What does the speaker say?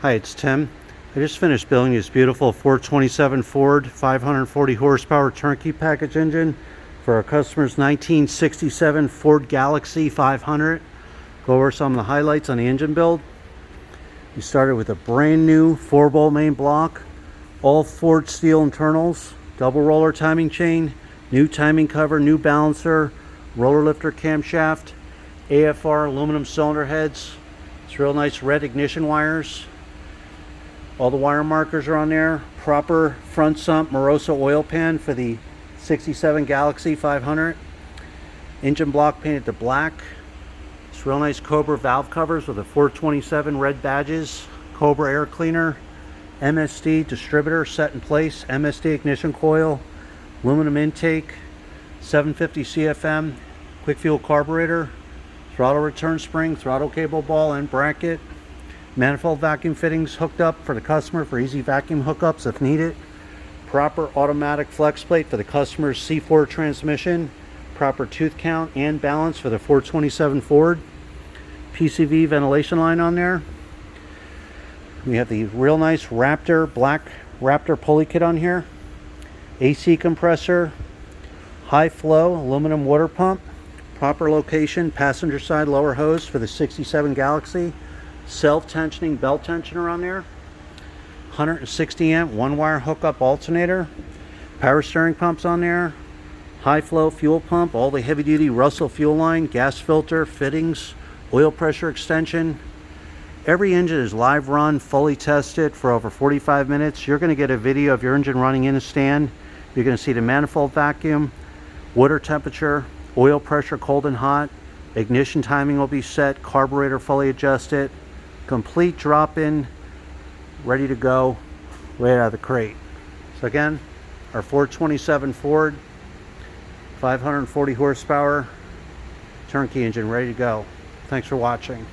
Hi, it's Tim. I just finished building this beautiful 427 Ford 540 horsepower turnkey package engine for our customer's 1967 Ford Galaxie 500. Go over some of the highlights on the engine build. We started with a brand new 4-bolt main block, all Ford steel internals, double roller timing chain, new timing cover, new balancer, roller lifter camshaft, AFR aluminum cylinder heads. It's real nice red ignition wires. All the wire markers are on there. Proper front sump Moroso oil pan for the 67 Galaxie 500. Engine block painted to black. It's real nice Cobra valve covers with the 427 red badges. Cobra air cleaner. MSD distributor set in place. MSD ignition coil. Aluminum intake. 750 CFM. Quick fuel carburetor. Throttle return spring. Throttle cable ball and bracket. Manifold vacuum fittings hooked up for the customer for easy vacuum hookups if needed. Proper automatic flex plate for the customer's C4 transmission. Proper tooth count and balance for the 427 Ford. PCV ventilation line on there. We have the real nice Raptor, black Raptor pulley kit on here. AC compressor. High flow aluminum water pump. Proper location, passenger side lower hose for the 67 Galaxie. Self-tensioning belt tensioner on there. 160 amp one wire hookup alternator. Power steering pumps on there. High flow fuel pump. All the heavy duty Russell fuel line. Gas filter, fittings, oil pressure extension. Every engine is live run, fully tested for over 45 minutes. You're going to get a video of your engine running in a stand. You're going to see the manifold vacuum, water temperature, oil pressure cold and hot. Ignition timing will be set. Carburetor fully adjusted. Complete drop-in, ready to go, right out of the crate. So again, our 427 Ford, 540 horsepower, turnkey engine, ready to go. Thanks for watching.